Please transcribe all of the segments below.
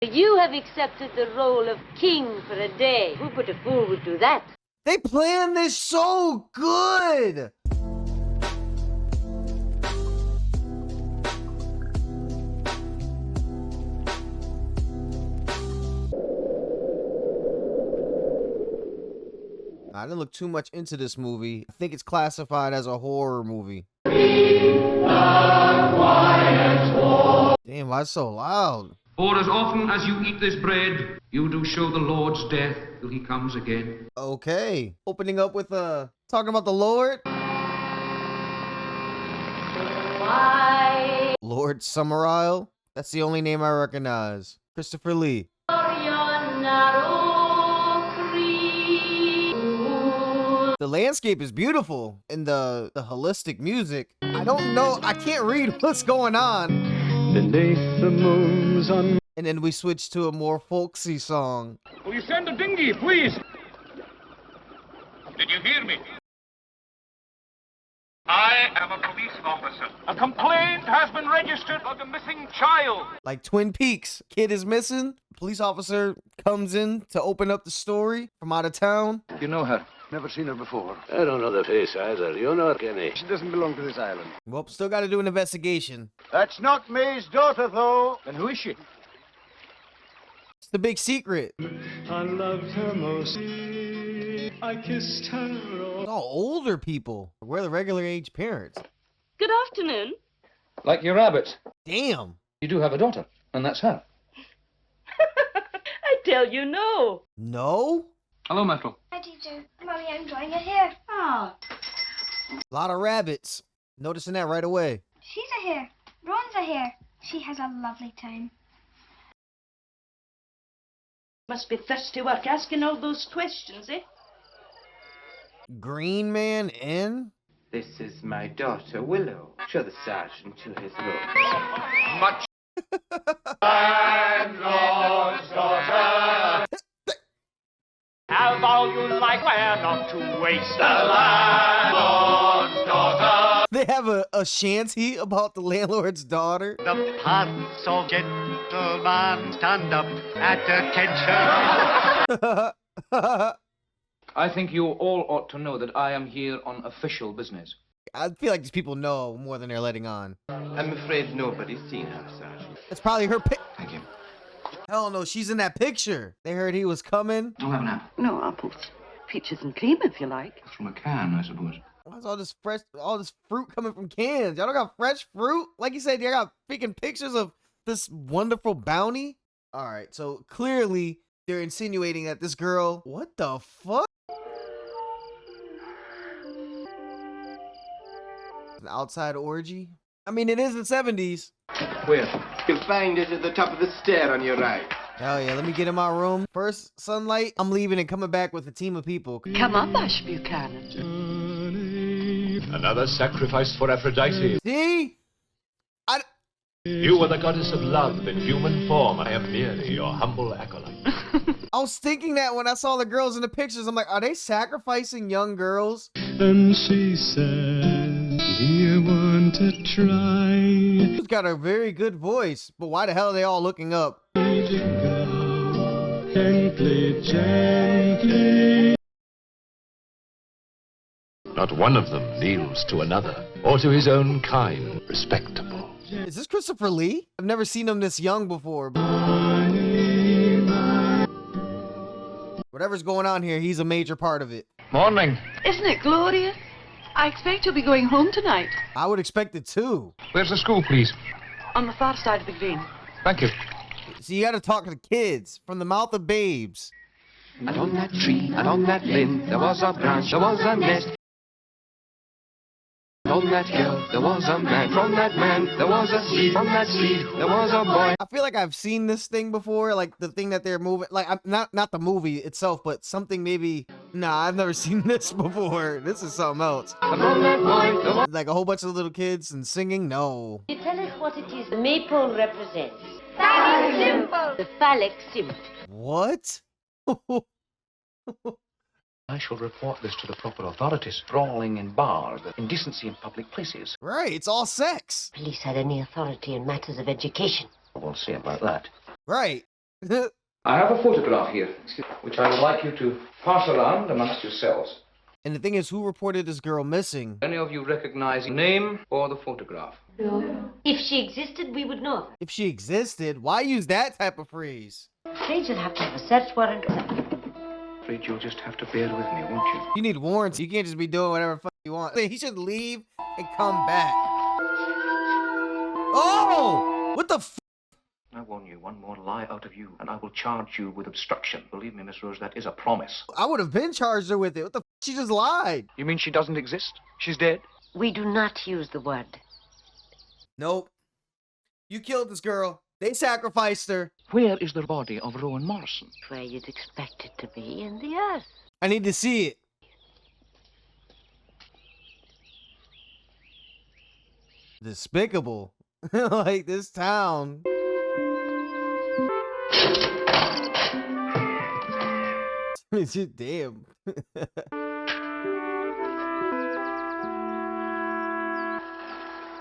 You have accepted the role of king for a day. Who but a fool would do that? They planned this so good. I didn't look too much into this movie. I think it's classified as a horror movie. Damn, why so loud? For as often as you eat this bread, you do show the Lord's death till he comes again. Okay. Opening up with talking about the Lord. Lord Summerisle. That's the only name I recognize. Christopher Lee. The landscape is beautiful, and the holistic music. I don't know. I can't read what's going on. Beneath the moon's un. And then we switch to a more folksy song. Will you send a dinghy, please? Did you hear me? I am a police officer. A complaint has been registered of a missing child. Like Twin Peaks. Kid is missing. Police officer comes in to open up the story from out of town. You know her? Never seen her before. I don't know the face either. You know her, Kenny? She doesn't belong to this island. Well, still got to do an investigation. That's not May's daughter, though. Then who is she? It's the big secret. I loved her most. I kissed her. It's all older people. We're the regular age parents. Good afternoon. Like your rabbits. Damn. You do have a daughter, and that's her. I tell you no. No? Hello, Myrtle. Hi, teacher. Mommy, I'm drawing her hair. Ah. A lot of rabbits. Noticing that right away. She's a hare. Ron's a hare. She has a lovely time. Must be thirsty work asking all those questions, eh? Green Man in? This is my daughter, Willow. Show the sergeant to his room. Much. Landlord's daughter. Have all you like, where not to waste The landlord's daughter. They have a shanty about the landlord's daughter. The pants of gentlemen stand up at attention. I think you all ought to know that I am here on official business. I feel like these people know more than they're letting on. I'm afraid nobody's seen her, Sergeant. That's probably her pic. Thank you. Hell no, she's in that picture. They heard he was coming. Don't have an apple. No apples. Peaches and cream, if you like. From a can, I suppose. Why's all this fruit coming from cans? Y'all don't got fresh fruit? Like you said, y'all got freaking pictures of this wonderful bounty? Alright, so clearly they're insinuating that this girl... What the fuck? An outside orgy? I mean, it is the 70s. Where? You'll find it at the top of the stair on your right. Hell yeah, let me get in my room. First sunlight, I'm leaving and coming back with a team of people. Come up, Ash Buchanan. Another sacrifice for Aphrodite. See? You were the goddess of love in human form. I am merely your humble acolyte. I was thinking that when I saw the girls in the pictures. I'm like, are they sacrificing young girls? And she said, do you want to try? She's got a very good voice, but why the hell are they all looking up? Gently, gently. Not one of them kneels to another, or to his own kind. Respectable. Is this Christopher Lee? I've never seen him this young before. Whatever's going on here, he's a major part of it. Morning. Isn't it glorious? I expect you'll be going home tonight. I would expect it too. Where's the school, please? On the far side of the green. Thank you. So you gotta talk to the kids from the mouth of babes. And on that tree, and on that limb, there was a branch, there was a nest. On that hill, there was a man. From that man, there was a seed. From that seed, there was a boy. I feel like I've seen this thing before, like the thing that they're moving, like not the movie itself, but something maybe. Nah, I've never seen this before. This is something else. And from that boy, there was... Like a whole bunch of little kids and singing. No. You tell us what it is the maypole represents. Phallic symbol. The phallic symbol. What? I shall report this to the proper authorities. Brawling in bars, indecency in public places. Right, it's all sex. Police had any authority in matters of education. We'll see about that. Right. I have a photograph here, which I would like you to pass around amongst yourselves. And the thing is, who reported this girl missing? Any of you recognize the name or the photograph? No. If she existed, we would know. If she existed, why use that type of phrase? Afraid you'll have to have a search warrant. Afraid you'll just have to bear with me, won't you? You need warrants. You can't just be doing whatever fuck you want. He should leave and come back. Oh! What the f? I warn you, one more lie out of you, and I will charge you with obstruction. Believe me, Miss Rose, that is a promise. I would have been charged her with it. What the f? She just lied. You mean she doesn't exist? She's dead? We do not use the word. Nope. You killed this girl. They sacrificed her. Where is the body of Rowan Morrison? Where you'd expect it to be, in the earth. I need to see it. Despicable. Like this town. Damn.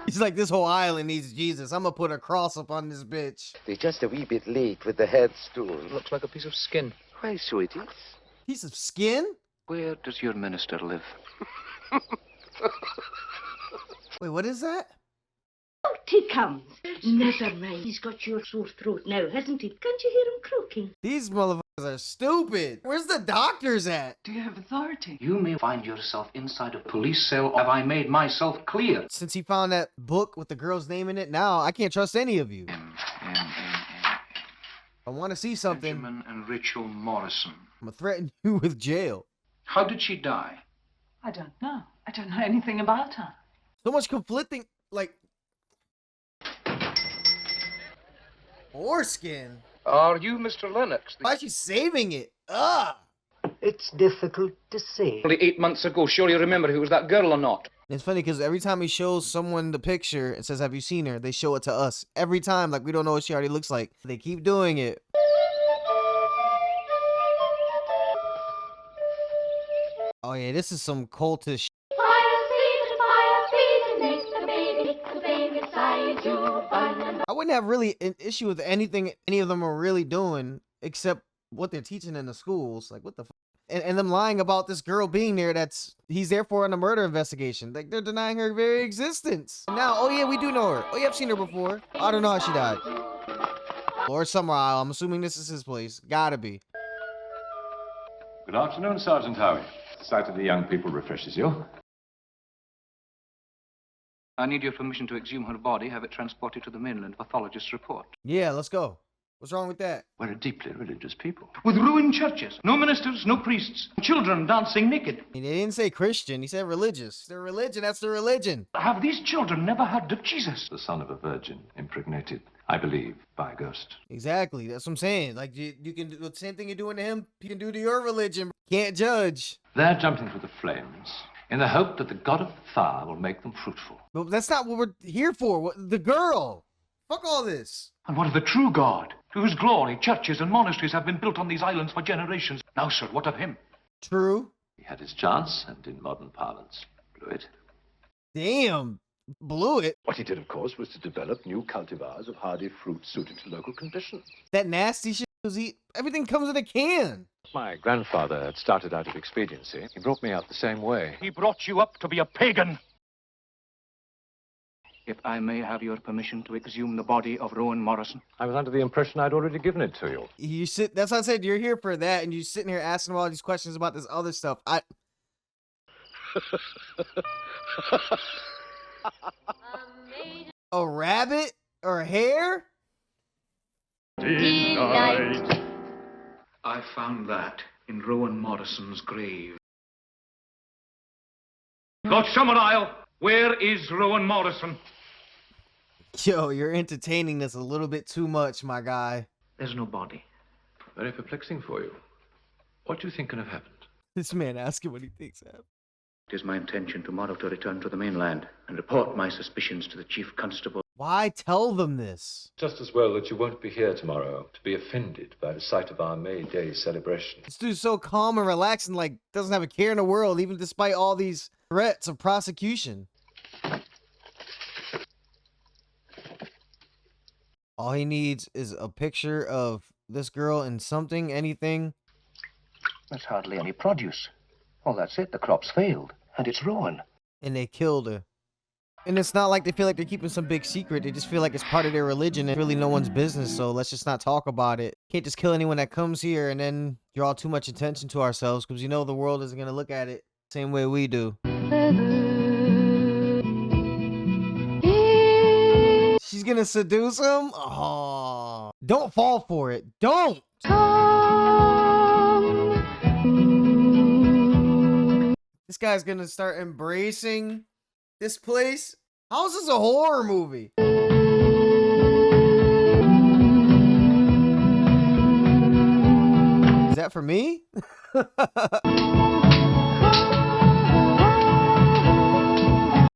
He's like, this whole island needs Jesus. I'm gonna put a cross up on this bitch. They're just a wee bit late with the headstone. Looks like a piece of skin. Why, so it is. Piece of skin? Where does your minister live? Wait, what is that? Out he comes. Never mind. He's got your sore throat now, hasn't he? Can't you hear him croaking? These motherfuckers are stupid. Where's the doctors at? Do you have authority? You may find yourself inside a police cell. Have I made myself clear? Since he found that book with the girl's name in it, now I can't trust any of you. I want to see something. Benjamin and Rachel Morrison. I'm gonna threaten you with jail. How did she die? I don't know. I don't know anything about her. So much conflicting, like... Foreskin? Are you Mr. Lennox? Why is she saving it? Ugh! It's difficult to say. Only 8 months ago. Sure you remember who was that girl or not? It's funny because every time he shows someone the picture and says, have you seen her? They show it to us. Every time, like we don't know what she already looks like. They keep doing it. Oh yeah, this is some cultish shit. I wouldn't have really an issue with anything any of them are really doing except what they're teaching in the schools. Like, what the fuck? And them lying about this girl being there he's there for on a murder investigation. Like, they're denying her very existence. Now, oh yeah, we do know her. Oh yeah, I've seen her before. I don't know how she died. Lord Summer Isle, I'm assuming this is his place. Gotta be. Good afternoon, Sergeant Howie. The sight of the young people refreshes you. I need your permission to exhume her body, have it transported to the mainland. Pathologist's report. Yeah, let's go. What's wrong with that? We're a deeply religious people. With ruined churches, no ministers, no priests, children dancing naked. He didn't say Christian, he said religious. Their religion, that's their religion. Have these children never heard of Jesus? The son of a virgin, impregnated, I believe, by a ghost. Exactly, that's what I'm saying. Like, you can do the same thing you're doing to him, you can do to your religion. Can't judge. They're jumping through the flames in the hope that the god of fire will make them fruitful. But that's not what we're here for. The girl. Fuck all this. And what of the true God, to whose glory churches and monasteries have been built on these islands for generations? Now, sir, what of him? True. He had his chance, and in modern parlance, blew it. Damn. Blew it. What he did, of course, was to develop new cultivars of hardy fruit suited to local conditions. That nasty shit was everything comes in a can. My grandfather had started out of expediency. He brought me out the same way. He brought you up to be a pagan. If I may have your permission to exhume the body of Rowan Morrison. I was under the impression I'd already given it to you. That's what I said, you're here for that, and you're sitting here asking all these questions about this other stuff. A rabbit or a hare? Delight. I found that in Rowan Morrison's grave. Lord Summerisle, where is Rowan Morrison? Yo, you're entertaining this a little bit too much, my guy. There's no body. Very perplexing for you. What do you think can have happened? This man asking what he thinks happened. It is my intention tomorrow to return to the mainland and report my suspicions to the chief constable. Why tell them this? Just as well that you won't be here tomorrow to be offended by the sight of our May Day celebration. This dude's so calm and relaxed and like doesn't have a care in the world, even despite all these threats of prosecution. All he needs is a picture of this girl in something, anything. There's hardly any produce. Oh, that's it. The crop's failed, and it's ruin. And they killed her. And it's not like they feel like they're keeping some big secret. They just feel like it's part of their religion and really no one's business. So let's just not talk about it. Can't just kill anyone that comes here and then draw too much attention to ourselves, because you know the world isn't going to look at it the same way we do. She's going to seduce him? Oh, don't fall for it. Don't. This guy's going to start embracing this place? How is this a horror movie? Is that for me?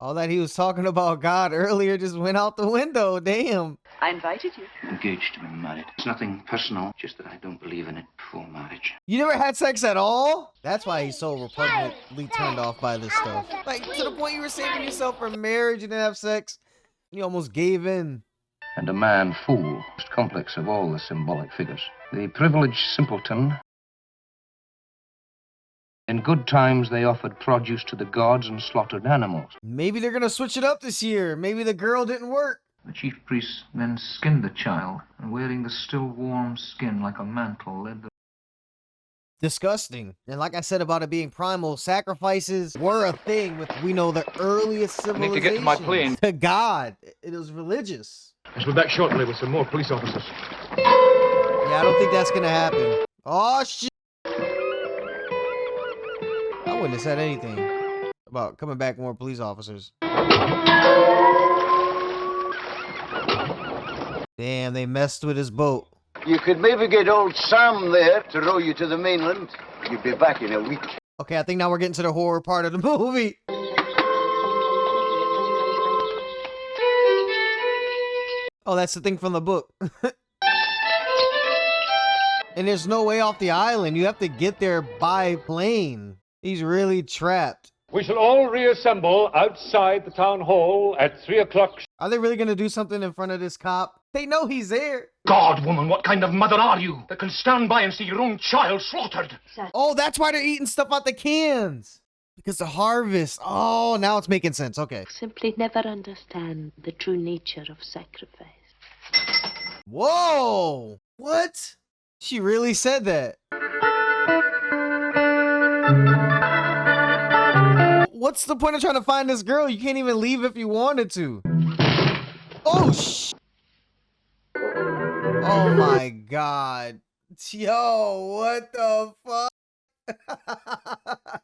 All that he was talking about God earlier just went out the window. Damn. I invited you. Engaged to be married. It's nothing personal, just that I don't believe in it before marriage. You never had sex at all? That's why he's so repugnantly turned off by this stuff. Like, to the point you were saving yourself for marriage and didn't have sex. You almost gave in. And a man fool, most complex of all the symbolic figures. The privileged simpleton. In good times, they offered produce to the gods and slaughtered animals. Maybe they're gonna switch it up this year. Maybe the girl didn't work. The chief priests then skinned the child, and wearing the still warm skin like a mantle, led the... Disgusting. And like I said about it being primal, sacrifices were a thing with, we know, the earliest civilizations. I need to get to my plane. To God. It was religious. I'll be back shortly with some more police officers. Yeah, I don't think that's gonna happen. Oh, shit. I wouldn't have said anything about coming back more police officers. Damn, they messed with his boat. You could maybe get old Sam there to row you to the mainland. You'd be back in a week. Okay, I think now we're getting to the horror part of the movie. Oh, that's the thing from the book. And there's no way off the island. You have to get there by plane. He's really trapped. We shall all reassemble outside the town hall at 3 o'clock. Are they really gonna do something in front of this cop? They know he's there. God, woman, what kind of mother are you that can stand by and see your own child slaughtered? Oh, that's why they're eating stuff out the cans. Because the harvest. Oh, now it's making sense. Okay. Simply never understand the true nature of sacrifice. Whoa! What? She really said that. What's the point of trying to find this girl? You can't even leave if you wanted to. Oh, oh my God. Yo, what the fuck?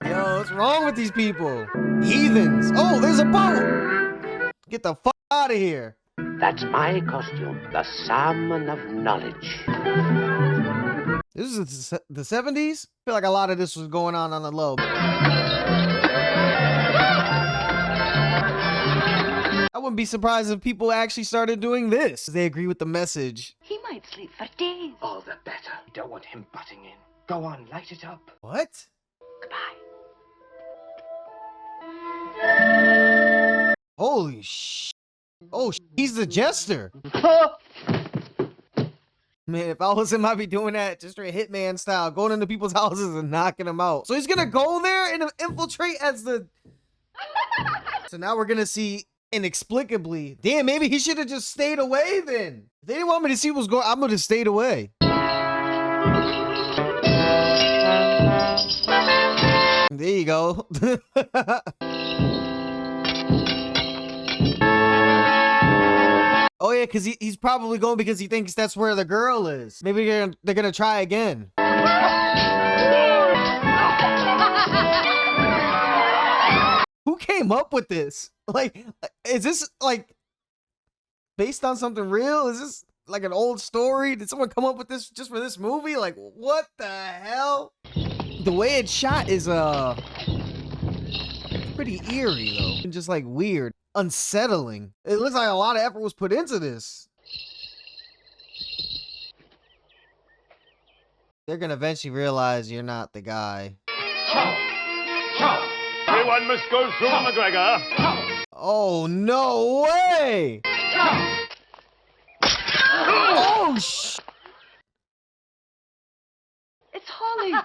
Yo, what's wrong with these people? Heathens. Oh, there's a boat. Get the fuck out of here. That's my costume, the salmon of knowledge. This is the 70s? I feel like a lot of this was going on the low. I wouldn't be surprised if people actually started doing this. They agree with the message. He might sleep for days. All the better. You don't want him butting in. Go on, light it up. What? Goodbye. Holy sh! Oh, he's the jester. Man, if I was him, I'd be doing that just straight Hitman style, going into people's houses and knocking them out. So he's gonna go there and infiltrate as the... So now we're gonna see inexplicably. Damn, maybe he should have just stayed away then. If they didn't want me to see what's going on, I'm gonna stayed away. There you go. Oh yeah, because he's probably going because he thinks that's where the girl is. Maybe they're gonna try again. Who came up with this? Like, is this like based on something real? Is this like an old story? Did someone come up with this just for this movie? Like, what the hell? The way it's shot is pretty eerie though, and just like weird, unsettling. It looks like a lot of effort was put into this. They're gonna eventually realize you're not the guy. Everyone must go through McGregor. Oh, no way! Oh, It's Holly. Well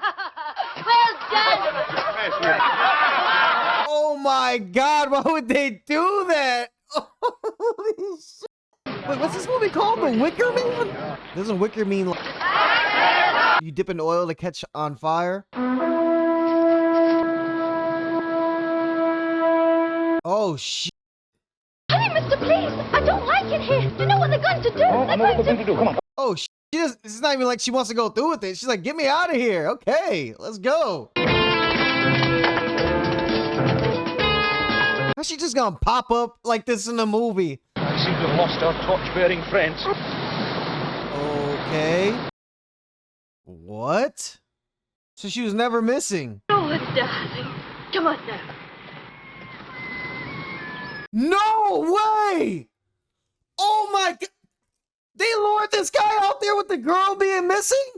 done! Oh my God, why would they do that? Holy shit. Wait, what's this movie called? The Wicker Man? Doesn't Wicker mean like you dip in oil to catch on fire? Oh shit. Hurry, mister, please! I don't like it here. You know what they're going to do? I know what we're going to do. Come on. Oh shit. It's not even like she wants to go through with it. She's like, get me out of here. Okay, let's go. How's she just gonna pop up like this in the movie? I seem to have lost our torch-bearing friends. Okay. What? So she was never missing. Oh, darling. Come on now. No way! Oh my God! They lured this guy out there with the girl being missing?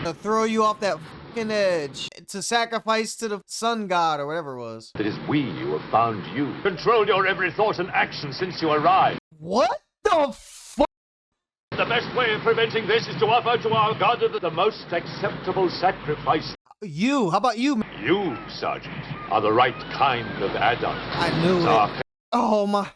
To throw you off that fucking edge. To sacrifice to the sun god or whatever it was. It is we who have found you. Controlled your every thought and action since you arrived. What the fuck? The best way of preventing this is to offer to our God the most acceptable sacrifice. You, how about you? You, Sergeant, are the right kind of adult. I knew it. Oh my.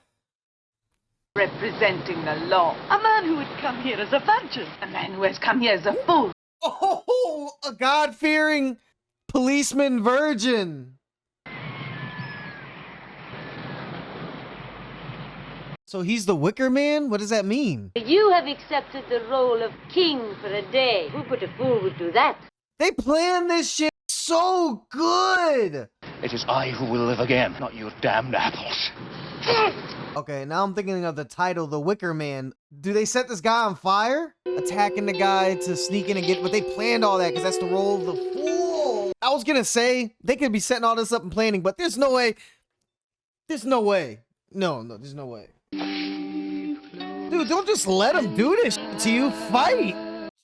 Representing the law. A man who would come here as a virgin. A man who has come here as a fool. Oh, a God-fearing policeman virgin. So he's the Wicker Man? What does that mean? You have accepted the role of king for a day. Who but a fool would do that? They planned this shit so good. It is I who will live again, not your damned apples. Okay, now I'm thinking of the title, The Wicker Man. Do they set this guy on fire? Attacking the guy to sneak in and get, but they planned all that because that's the role of the fool. I was gonna say, they could be setting all this up and planning, but there's no way. There's no way. No, there's no way. Dude, don't just let him do this shit to you. Fight.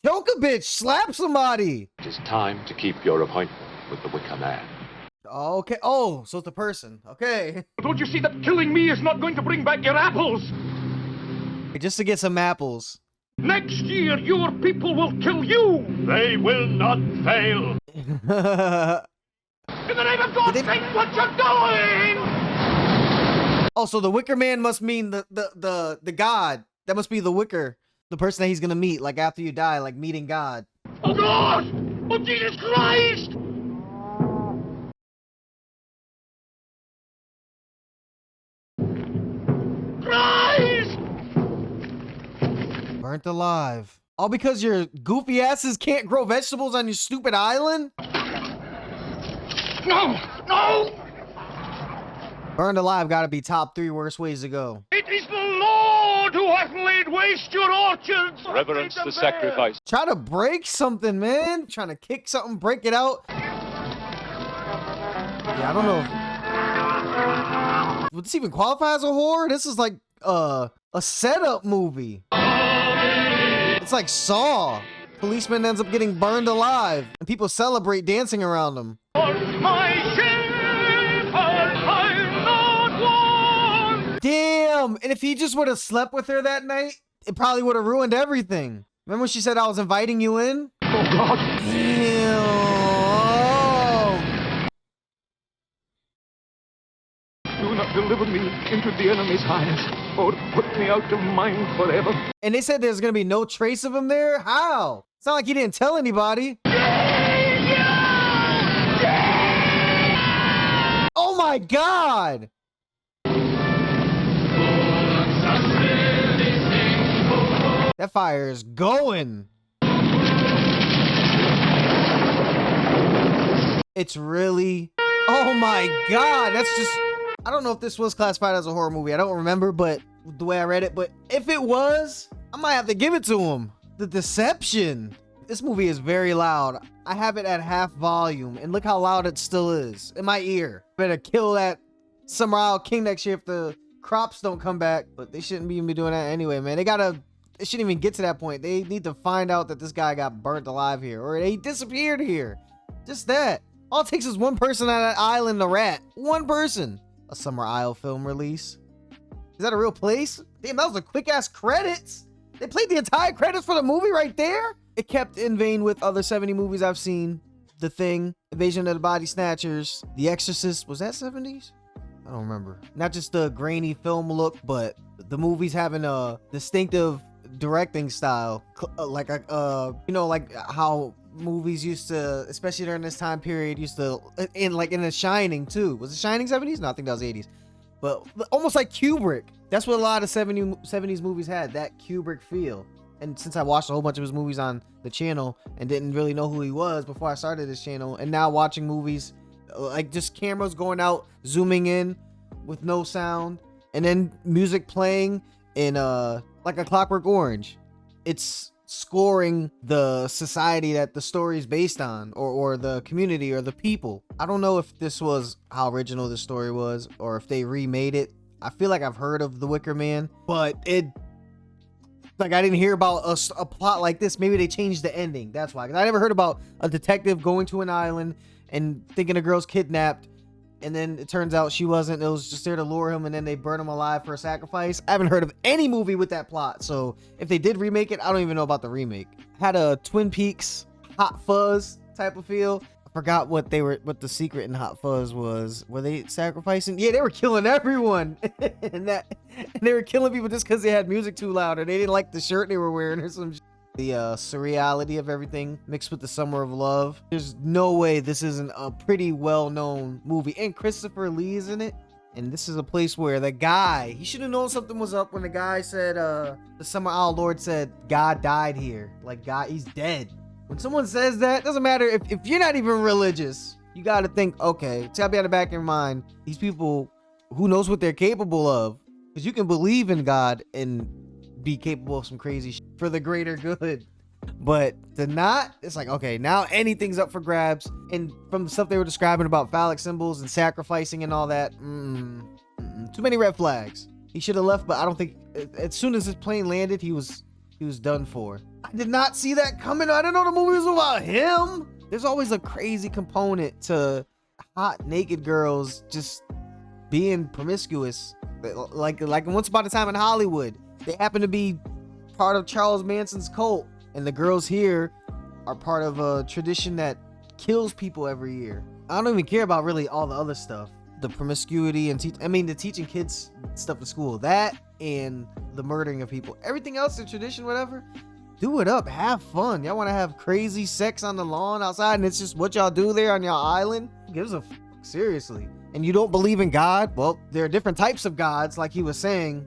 Choke a bitch. Slap somebody. It is time to keep your appointment with the Wicker Man. Okay. Oh, so it's a person. Okay. Don't you see that killing me is not going to bring back your apples? Just to get some apples. Next year, your people will kill you. They will not fail. In the name of God, think what you're doing! Oh, so the Wicker Man must mean the God. That must be the Wicker. The person that he's gonna meet, like after you die, like meeting God. Oh God! Oh Jesus Christ! Christ! Burnt alive. All because your goofy asses can't grow vegetables on your stupid island? No! No! Burned alive gotta be top 3 worst ways to go. It is the Lord who hath laid waste your orchards! Reverence the sacrifice. Try to break something, man. Trying to kick something, break it out. Yeah, I don't know. Would this even qualify as a horror? This is like a setup movie. It's like Saw. Policeman ends up getting burned alive, and people celebrate dancing around him. Damn! And if he just would have slept with her that night, it probably would have ruined everything. Remember when she said I was inviting you in? Oh God! Damn! Do not deliver me into the enemy's hands, or put me out of mind forever. And they said there's gonna be no trace of him there? How? It's not like he didn't tell anybody. Oh my God! That fire is going. It's really... Oh my God, that's just... I don't know if this was classified as a horror movie. I don't remember, but the way I read it. But if it was, I might have to give it to him. The deception. This movie is very loud. I have it at half volume, and look how loud it still is in my ear. Better kill that Summer Isle King next year if the crops don't come back. But they shouldn't even be doing that anyway, man. They shouldn't even get to that point. They need to find out that this guy got burnt alive here, or he disappeared here. Just that. All it takes is one person on that island, a rat. One person. A Summer Isle film release. Is that a real place? Damn, that was a quick ass credits. They played the entire credits for the movie right there. It kept in vein with other 70 movies I've seen. The Thing, Invasion of the Body Snatchers, The Exorcist. Was that 70s? I don't remember. Not just the grainy film look, but the movies having a distinctive directing style, like like how movies used to, especially during this time period, used to in The Shining too. Was it Shining 70s? No, I think that was 80s. But almost like Kubrick. That's what a lot of 70s movies had, that Kubrick feel. And since I watched a whole bunch of his movies on the channel and didn't really know who he was before I started this channel, and now watching movies like just cameras going out, zooming in with no sound, and then music playing in like a Clockwork Orange. It's scoring the society that the story is based on, or the community or the people. I don't know if this was how original the story was or if they remade it. I feel like I've heard of the Wicker Man, but I didn't hear about a plot like this. Maybe they changed the ending. That's why. 'Cause I never heard about a detective going to an island and thinking a girl's kidnapped, and then it turns out she wasn't. It was just there to lure him, and then they burn him alive for a sacrifice. I haven't heard of any movie with that plot. So if they did remake it, I don't even know about the remake. Had a Twin Peaks Hot Fuzz type of feel. I forgot what the secret in Hot Fuzz was. Were they sacrificing? Yeah, they were killing everyone. and they were killing people just because they had music too loud, or they didn't like the shirt they were wearing, or some shit. The surreality of everything mixed with the summer of love. There's no way this isn't a pretty well-known movie, and Christopher Lee is in it. And this is a place where the guy, he should have known something was up when the guy said, the Summer Isle Lord said, God died here. Like, God, he's dead. When someone says that, doesn't matter if you're not even religious, you got to think, okay, it's got to be on the back of your mind. These people, who knows what they're capable of? Because you can believe in God and be capable of some crazy shit for the greater good. But to not, it's like, okay, now anything's up for grabs. And from the stuff they were describing about phallic symbols and sacrificing and all that, too many red flags. He should have left, but I don't think, as soon as his plane landed, he was done for. I did not see that coming. I didn't know the movie was about him. There's always a crazy component to hot naked girls just being promiscuous. Like Once Upon a Time in Hollywood, they happen to be part of Charles Manson's cult, and the girls here are part of a tradition that kills people every year. I don't even care about really all the other stuff, the promiscuity and the teaching kids stuff at school, that and the murdering of people. Everything else, the tradition, whatever, do it up, have fun. Y'all want to have crazy sex on the lawn outside, and it's just what y'all do there on your island? Who gives a f? Seriously. And you don't believe in God? Well, there are different types of gods, like he was saying.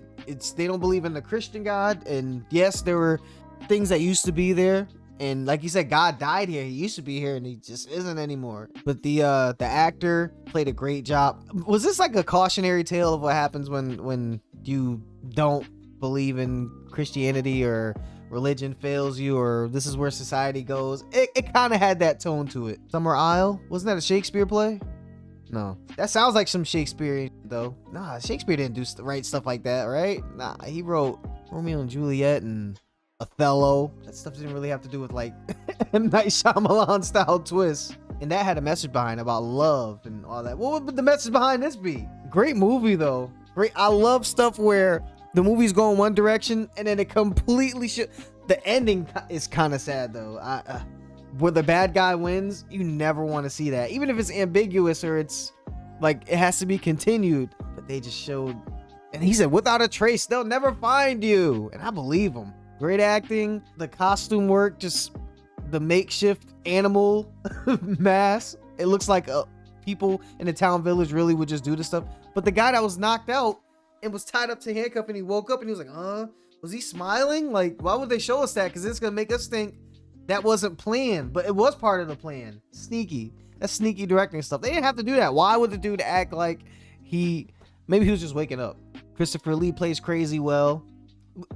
They don't believe in the Christian God, and yes, there were things that used to be there, and like you said, God died here. He used to be here, and he just isn't anymore. But the actor played a great job. Was this like a cautionary tale of what happens when you don't believe in Christianity, or religion fails you, or this is where society goes? It kind of had that tone to it. Summer Isle, wasn't that a Shakespeare play? No, that sounds like some Shakespeare though. Nah, Shakespeare didn't do write stuff like that, right? Nah, he wrote Romeo and Juliet and Othello. That stuff didn't really have to do with like M. Night Shyamalan style twists. And that had a message behind about love and all that. What would the message behind this be? Great movie though. Great. I love stuff where the movie's going one direction and then it completely the ending is kind of sad though. Where the bad guy wins, you never want to see that. Even if it's ambiguous or it's like it has to be continued. But they just showed, and he said, without a trace, they'll never find you. And I believe him. Great acting, the costume work, just the makeshift animal mask. It looks like people in the town village really would just do this stuff. But the guy that was knocked out and was tied up to handcuff and he woke up and he was like, was he smiling? Like, why would they show us that? Because it's going to make us think that wasn't planned, but it was part of the plan. Sneaky. That's sneaky directing stuff. They didn't have to do that. Why would the dude act like maybe he was just waking up? Christopher Lee plays crazy well.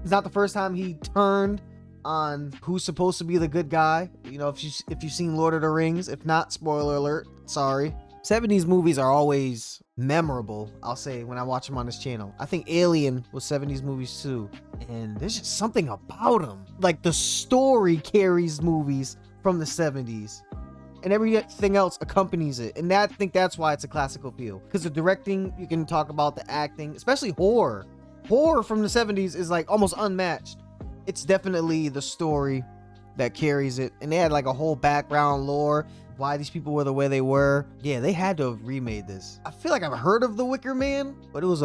It's not the first time he turned on who's supposed to be the good guy. You know, if you've seen Lord of the Rings, if not, spoiler alert, sorry. 70s movies are always memorable, I'll say, when I watch them on this channel. I think Alien was 70s movies too, and there's just something about them. Like the story carries movies from the 70s, and everything else accompanies it. And I think that's why it's a classical feel, because the directing, you can talk about the acting, especially horror. Horror from the 70s is like almost unmatched. it's definitely the story that carries it. And they had like a whole background lore, why these people were the way they were. Yeah, they had to have remade this. I feel like I've heard of the Wicker Man, but it was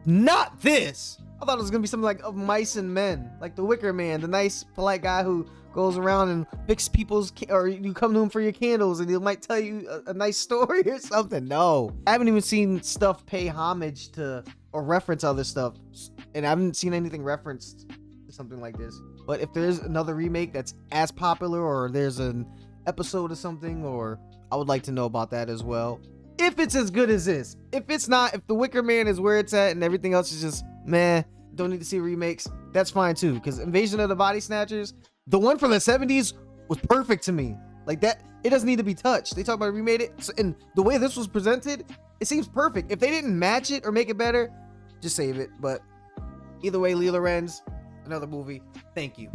not this. I thought it was gonna be something like Of Mice and Men, like the Wicker Man, the nice, polite guy who goes around and fixes people's, or you come to him for your candles and he might tell you a nice story or something. No, I haven't even seen stuff pay homage to or reference other stuff, and I haven't seen anything referenced to something like this. But if there's another remake that's as popular, or there's an episode or something, or I would like to know about that as well. If it's as good as this. If it's not, if the Wicker Man is where it's at and everything else is just meh, don't need to see remakes, that's fine too. Because Invasion of the Body Snatchers, the one from the 70s, was perfect to me. Like that, it doesn't need to be touched. They talk about remade it, and the way this was presented, it seems perfect. If they didn't match it or make it better, just save it. But either way, Lee Lorenz, another movie. Thank you.